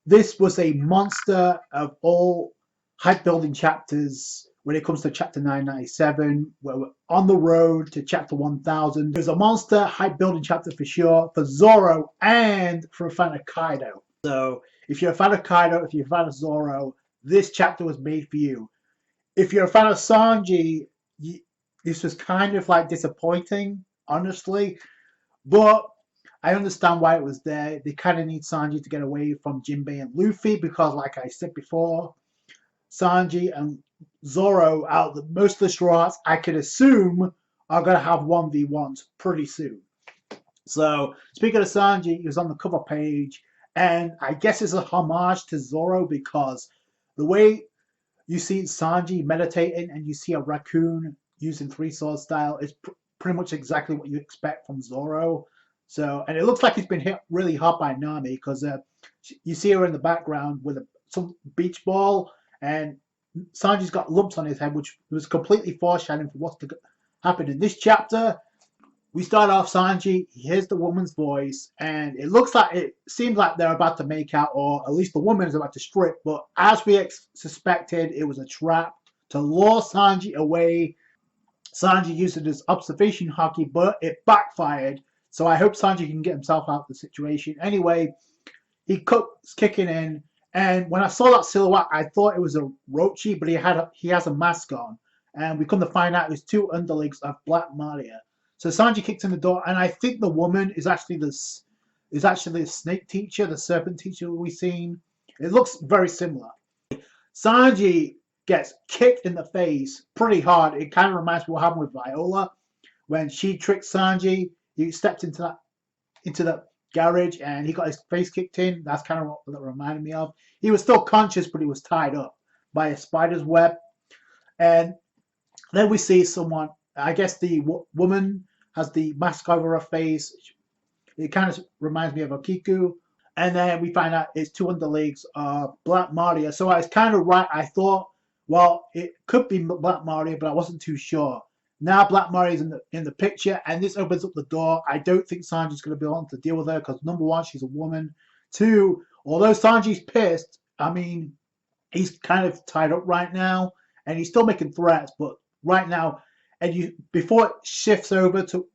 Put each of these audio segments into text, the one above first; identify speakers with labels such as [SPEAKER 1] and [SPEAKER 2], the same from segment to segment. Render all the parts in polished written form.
[SPEAKER 1] this was a monster of all hype building chapters when it comes to chapter 997, where we're on the road to chapter 1000. It was a monster hype building chapter for sure, for Zoro and for a fan of Kaido. So if you're a fan of Kaido, if you're a fan of Zoro, this chapter was made for you. If you're a fan of Sanji, this was kind of like disappointing, honestly. But I understand why it was there. They kind of need Sanji to get away from Jinbei and Luffy because, like I said before, Sanji and Zoro out of most of the Straw Hats, I could assume, are going to have 1v1s pretty soon. So, speaking of Sanji, he was on the cover page, and I guess it's a homage to Zoro because the way you see Sanji meditating and you see a raccoon using three sword style is pretty much exactly what you expect from Zoro. So, and it looks like he's been hit really hard by Nami because you see her in the background with some beach ball, and Sanji's got lumps on his head, which was completely foreshadowing for what's to happen in this chapter. We start off Sanji, he hears the woman's voice, and it seems like they're about to make out, or at least the woman is about to strip, but as we suspected, it was a trap to lure Sanji away. Sanji used it as observation Haki, but it backfired, so I hope Sanji can get himself out of the situation. Anyway, he cooks kicking in, and when I saw that silhouette, I thought it was a Rochi, but he has a mask on, and we come to find out it was two underlings of Black Maria. So Sanji kicks in the door, and I think the woman is actually the snake teacher, the serpent teacher we've seen. It looks very similar. Sanji gets kicked in the face pretty hard. It kind of reminds me of what happened with Viola when she tricked Sanji. He stepped into the garage and he got his face kicked in. That's kind of what that reminded me of. He was still conscious, but he was tied up by a spider's web. And then we see someone. I guess the woman has the mask over her face. It kind of reminds me of a Kiku. And then we find out it's two underlings, Black Maria. So I was kind of right. I thought, well, it could be Black Maria, but I wasn't too sure. Now Black Maria's in the picture, and this opens up the door. I don't think Sanji's going to be able to deal with her because, number one, she's a woman. Two, although Sanji's pissed, I mean, he's kind of tied up right now, and he's still making threats, but right now, before it shifts over to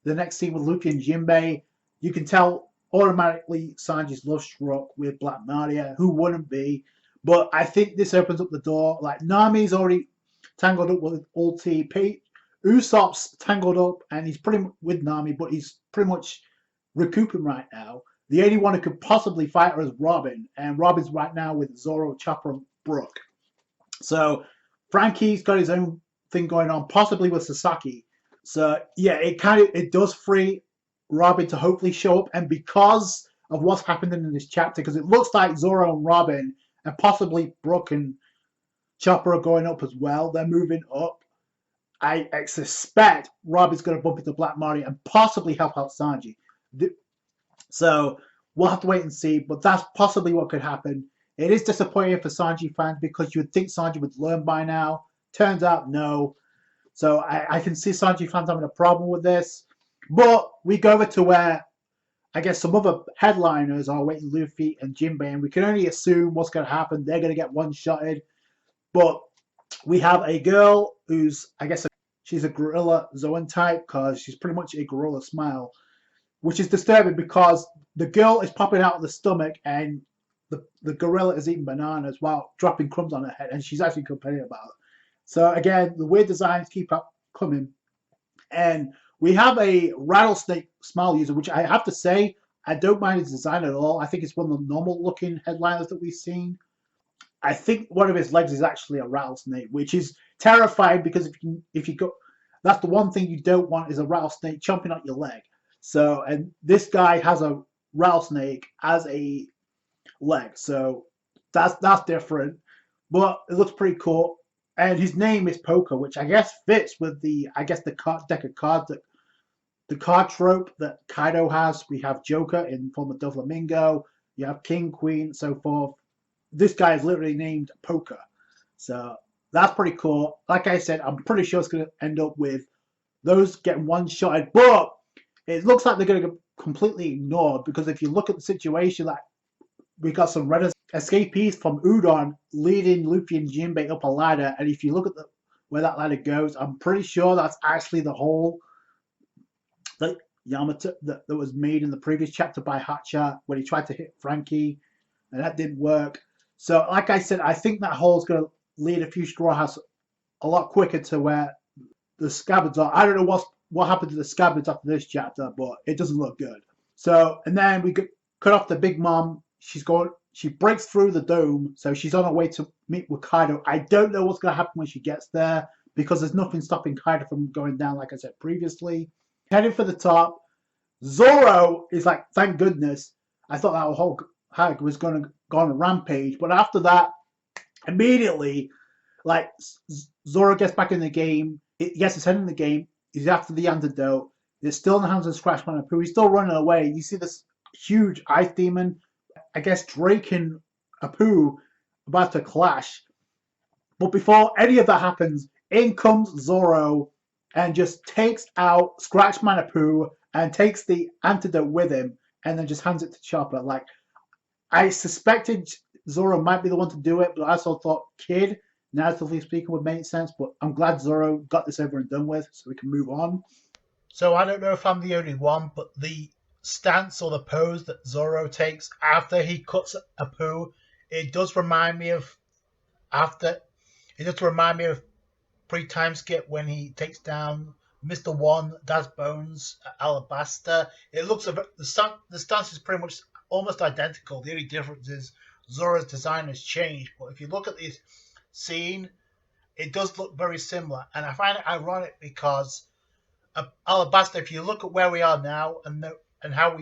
[SPEAKER 1] the next scene with Luffy and Jinbei, you can tell automatically Sanji's love struck with Black Maria. Who wouldn't be? But I think this opens up the door. Like, Nami's already tangled up with Ulti. Usopp's tangled up and he's pretty much with Nami, but he's pretty much recouping right now. The only one who could possibly fight her is Robin, and Robin's right now with Zoro, Chopper, and Brook. So Frankie's got his own thing going on, possibly with Sasaki. So yeah, it does free Robin to hopefully show up, and because of what's happening in this chapter, because it looks like Zoro and Robin and possibly Brook and Chopper are going up as well. They're moving up. I suspect Robin's going to bump into Black Maria and possibly help out Sanji. So we'll have to wait and see, but that's possibly what could happen. It is disappointing for Sanji fans because you would think Sanji would learn by now. Turns out, no. So I can see Sanji fans having a problem with this. But we go over to where I guess some other headliners are waiting Luffy and Jinbei, and we can only assume what's going to happen. They're going to get one-shotted. But we have a girl who's, I guess, she's a gorilla Zoan type because she's pretty much a gorilla smile, which is disturbing because the girl is popping out of the stomach and the gorilla is eating bananas while dropping crumbs on her head, and she's actually complaining about it. So again, the weird designs keep up coming. And we have a rattlesnake smile user, which I have to say, I don't mind his design at all. I think it's one of the normal looking headliners that we've seen. I think one of his legs is actually a rattlesnake, which is terrifying because if you go, that's the one thing you don't want is a rattlesnake chomping at your leg. So, and this guy has a rattlesnake as a leg, so that's different, but it looks pretty cool. And his name is Poker, which I guess fits with the card deck of cards that the card trope that Kaido has. We have Joker in form of Doflamingo, you have King, Queen, so forth. This guy is literally named Poker. So that's pretty cool. Like I said, I'm pretty sure it's going to end up with those getting one-shotted. But it looks like they're going to get completely ignored because if you look at the situation, like we got some red escapees from Udon leading Luffy and Jinbei up a ladder. And if you look at where that ladder goes, I'm pretty sure that's actually the hole that Yamato that was made in the previous chapter by Hatcha when he tried to hit Frankie, and that didn't work. So, like I said, I think that hole is going to lead a few Straw Hats a lot quicker to where the scabbards are. I don't know what happened to the scabbards after this chapter, but it doesn't look good. So, and then we cut off the Big Mom. She breaks through the dome, so she's on her way to meet with Kaido. I don't know what's going to happen when she gets there because there's nothing stopping Kaido from going down, like I said previously. Heading for the top. Zoro is like, thank goodness. I thought that whole Hag was going to go on a rampage, but after that, immediately, like Zoro gets back in the game. He gets his head in the game. He's after the antidote. It's still in the hands of Scratchman and Pooh. He's still running away. You see this huge ice demon. I guess Drake and Apu about to clash. But before any of that happens, in comes Zoro and just takes out Scratch Manapoo and takes the antidote with him and then just hands it to Chopper. Like, I suspected Zoro might be the one to do it, but I also thought Kid, narratively speaking, would make sense. But I'm glad Zoro got this over and done with so we can move on.
[SPEAKER 2] So I don't know if I'm the only one, but the stance or the pose that Zoro takes after he cuts Apu, it does remind me of pre-time skip when he takes down Mr. One, Das Bones, Alabasta. It looks the stance is pretty much almost identical. The only difference is Zoro's design has changed. But if you look at this scene, it does look very similar, and I find it ironic because Alabasta, if you look at where we are now and how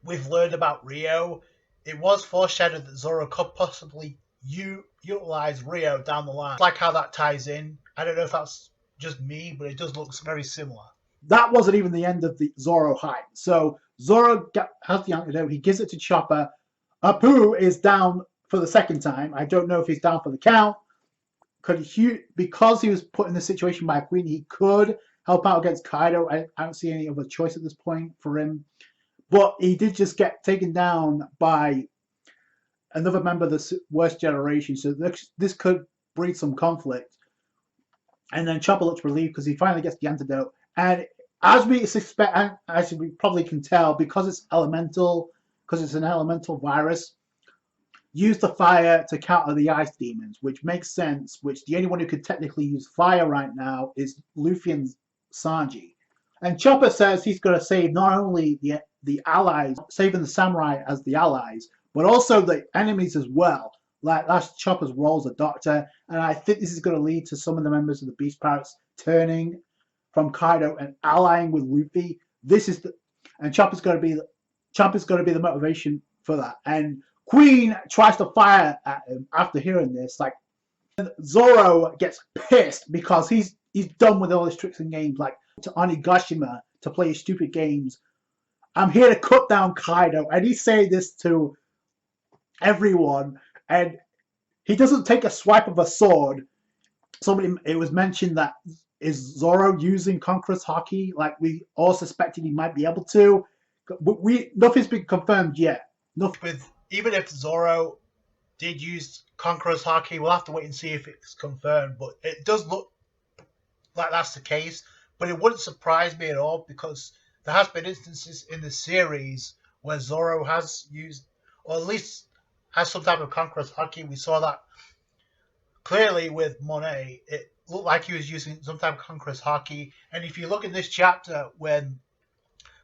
[SPEAKER 2] we've learned about Rio, it was foreshadowed that Zoro could possibly utilize Rio down the line. Like how that ties in. I don't know if that's just me, but it does look very similar.
[SPEAKER 1] That wasn't even the end of the Zoro hype. So Zoro has the antidote. He gives it to Chopper. Apu is down for the second time. I don't know if he's down for the count. Because he was put in the situation by Queen, he could help out against Kaido. I don't see any other choice at this point for him. But he did just get taken down by another member of the worst generation. So this could breed some conflict. And then Chopper looks relieved because he finally gets the antidote. And as we suspect, and as we probably can tell, because it's an elemental virus, use the fire to counter the ice demons, which makes sense, which the only one who could technically use fire right now is Luffy and Sanji. And Chopper says he's going to save not only the allies, saving the samurai as the allies, but also the enemies as well. Like that's Chopper's role as a doctor, and I think this is going to lead to some of the members of the Beast Pirates turning from Kaido and allying with Luffy. And Chopper's going to be the motivation for that. And Queen tries to fire at him after hearing this. Like Zoro gets pissed because he's done with all his tricks and games, like to Onigashima to play his stupid games. I'm here to cut down Kaido, and he's saying this to everyone. And he doesn't take a swipe of a sword. It was mentioned that is Zoro using Conquerors Haki, like we all suspected he might be able to. Nothing's been confirmed yet.
[SPEAKER 2] Even if Zoro did use Conquerors Haki, we'll have to wait and see if it's confirmed. But it does look like that's the case. But it wouldn't surprise me at all because there has been instances in the series where Zoro has used, or at least has some type of Conquerors Haki. We saw that clearly with Monet. It looked like he was using some type of Conquerors Haki. And if you look in this chapter when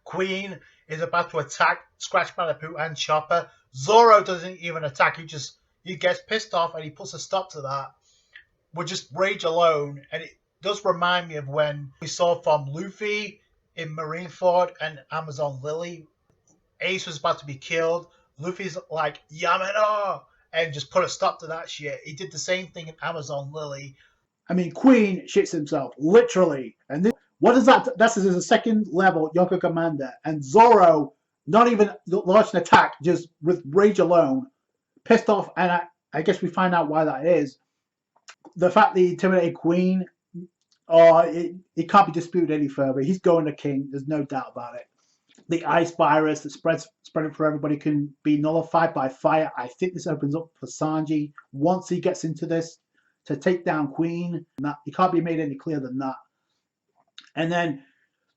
[SPEAKER 2] Queen is about to attack Scratch Manapoo and Chopper, Zoro doesn't even attack. He gets pissed off and he puts a stop to that with just rage alone. And it does remind me of when we saw from Luffy in Marineford and Amazon Lily. Ace was about to be killed. Luffy's like, Yameno! And just put a stop to that shit. He did the same thing in Amazon Lily.
[SPEAKER 1] I mean, Queen shits himself, literally. And what is that? That's a second level Yonko Commander. And Zoro, not even launching an attack, just with rage alone, pissed off. And I guess we find out why that is. The fact that he intimidated Queen, it can't be disputed any further. He's going to King. There's no doubt about it. the ice virus that spreading for everybody can be nullified by fire. I think this opens up for Sanji once he gets into this to take down Queen. And that it can't be made any clearer than that. And then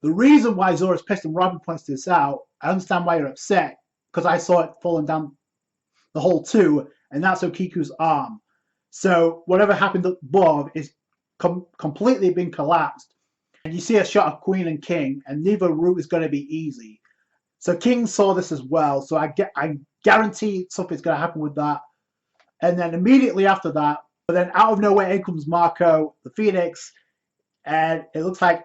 [SPEAKER 1] the reason why Zoro's pissed and Robin points this out, I understand why you're upset because I saw it falling down the hole too, and that's Okiku's arm. So whatever happened above is completely been collapsed. And you see a shot of Queen and King, and neither route is going to be easy. So King saw this as well, so I guarantee something's going to happen with that. And then immediately after that, but then out of nowhere, in comes Marco, the Phoenix, and it looks like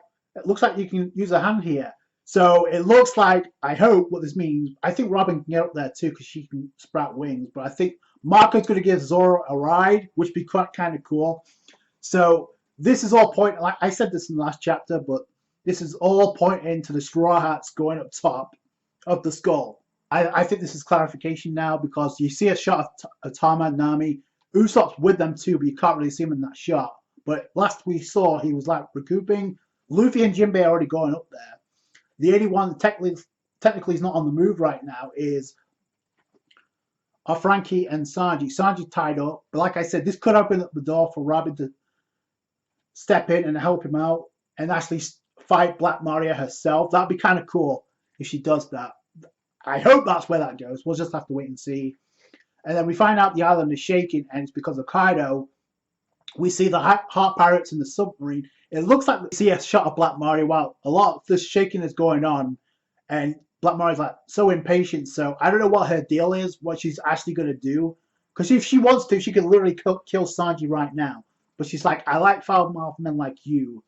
[SPEAKER 1] you can use a hand here. So it looks like, I hope what this means, I think Robin can get up there too because she can sprout wings, but I think Marco's going to give Zoro a ride, which would be quite kind of cool. So this is all pointing, like I said this in the last chapter, but this is all pointing to the Straw Hats going up top of the skull. I think this is clarification now because you see a shot of Tama and Nami. Usopp's with them too, but you can't really see him in that shot. But last we saw, he was like recouping. Luffy and Jinbei are already going up there. The only one technically is not on the move right now are Frankie and Sanji. Sanji tied up, but like I said, this could open up the door for Robin to step in and help him out and actually fight Black Maria herself. That'd be kind of cool if she does that. I hope that's where that goes. We'll just have to wait and see. And then we find out the island is shaking, and it's because of Kaido. We see the Heart Pirates in the submarine. It looks like we see a shot of Black Maria while a lot of this shaking is going on, and Black Maria's like so impatient. So I don't know what her deal is, what she's actually going to do. Because if she wants to, she could literally kill Sanji right now. But she's like, I like foul-mouthed men like you.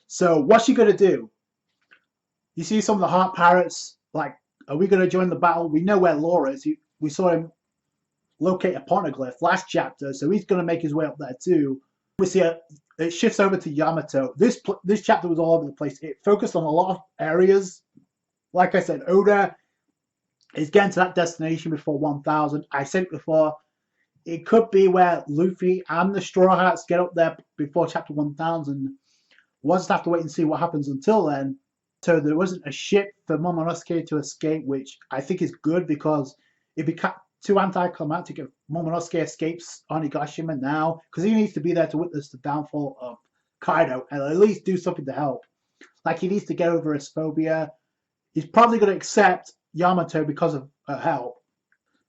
[SPEAKER 1] So what's she going to do? You see some of the Heart Pirates, like, are we going to join the battle? We know where Law is. We saw him locate a poneglyph last chapter, so he's going to make his way up there too. We see it shifts over to Yamato. This chapter was all over the place. It focused on a lot of areas. Like I said, Oda is getting to that destination before 1000. I said it before, it could be where Luffy and the Straw Hats get up there before chapter 1000. We'll just have to wait and see what happens until then. So there wasn't a ship for Momonosuke to escape, which I think is good because it'd be too anticlimactic if Momonosuke escapes Onigashima now, because he needs to be there to witness the downfall of Kaido and at least do something to help. Like he needs to get over his phobia. He's probably going to accept Yamato because of her help.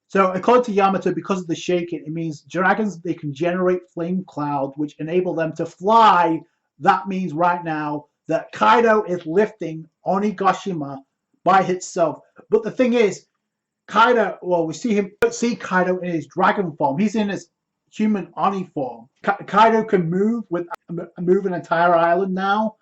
[SPEAKER 1] So according to Yamato, because of the shaking, it means dragons, they can generate flame cloud, which enable them to fly. That means right now that Kaido is lifting Onigashima by itself. But the thing is, Kaido, well, we see Kaido in his dragon form. He's in his human Oni form. Kaido can move an entire island now.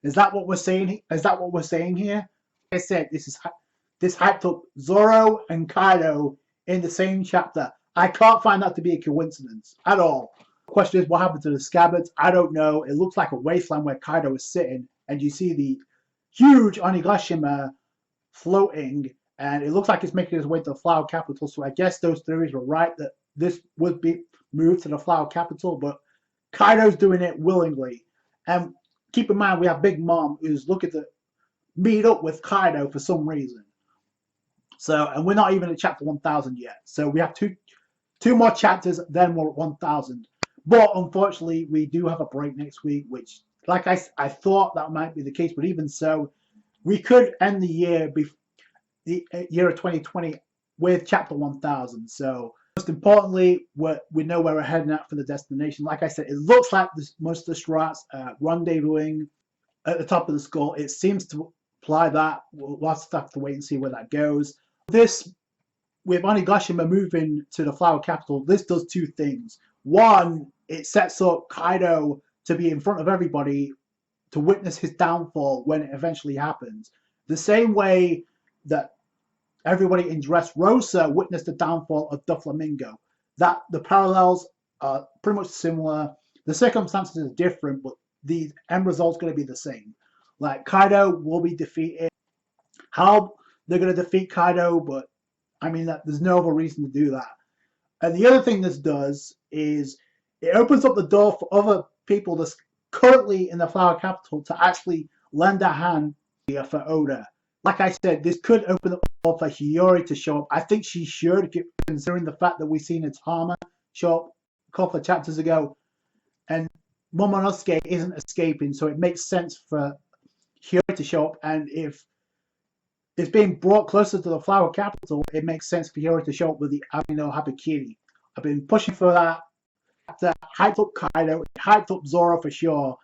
[SPEAKER 1] Is that what we're saying? Is that what we're saying here? Like I said, this hyped up Zoro and Kaido in the same chapter. I can't find that to be a coincidence at all. The question is, what happened to the scabbards? I don't know. It looks like a wasteland where Kaido is sitting, and you see the huge Onigashima floating, and it looks like it's making its way to the Flower Capital. So I guess those theories were right that this would be moved to the Flower Capital, but Kaido's doing it willingly. And keep in mind, we have Big Mom who's looking to meet up with Kaido for some reason. So, and we're not even at chapter 1000 yet. So we have two more chapters, then we're at 1000. But unfortunately, we do have a break next week, which, like I thought that might be the case, but even so, we could end the year the year of 2020 with chapter 1000. So most importantly, we know where we're heading at for the destination. Like I said, it looks like most of the Strats rendezvousing at the top of the skull. It seems to imply that. We'll have to wait and see where that goes. This, with Onigashima moving to the Flower Capital, this does two things. One, it sets up Kaido to be in front of everybody to witness his downfall when it eventually happens. The same way that everybody in Dressrosa witnessed the downfall of Doflamingo. That the parallels are pretty much similar. The circumstances are different, but the end result's going to be the same. Like Kaido will be defeated. How they're going to defeat Kaido, but I mean that there's no other reason to do that. And the other thing this does is it opens up the door for other people that's currently in the Flower Capital to actually lend a hand for Oda. like I said, this could open up for Hiyori to show up. I think she should, considering the fact that we've seen Itama show up a couple of chapters ago, and Momonosuke isn't escaping, so it makes sense for Hiyori to show up. And if it's being brought closer to the Flower Capital, it makes sense for Hiyori to show up with the Amino Habakiri. I've been pushing for that. That hyped up Kaido, hyped up Zoro for sure.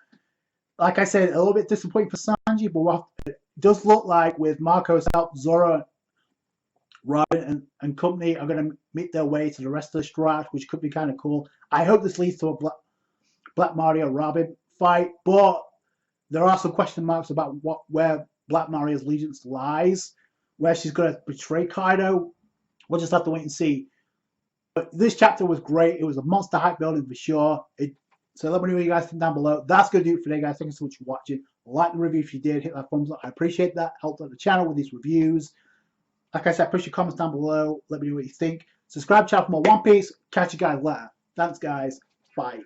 [SPEAKER 1] Like I said, a little bit disappointing for Sanji, but it does look like with Marco's help, Zoro, Robin, and company are going to meet their way to the rest of the strat, which could be kind of cool. I hope this leads to a Black Mario Robin fight, but there are some question marks about where Black Mario's allegiance lies, where she's going to betray Kaido. We'll just have to wait and see. But this chapter was great. It was a monster hype building for sure. So let me know what you guys think down below. That's going to do it for today, guys. Thank you so much for watching. Like the review if you did. Hit that thumbs up. I appreciate that. Helped out the channel with these reviews. Like I said, push your comments down below. Let me know what you think. Subscribe to the channel for more One Piece. Catch you guys later. Thanks, guys. Bye.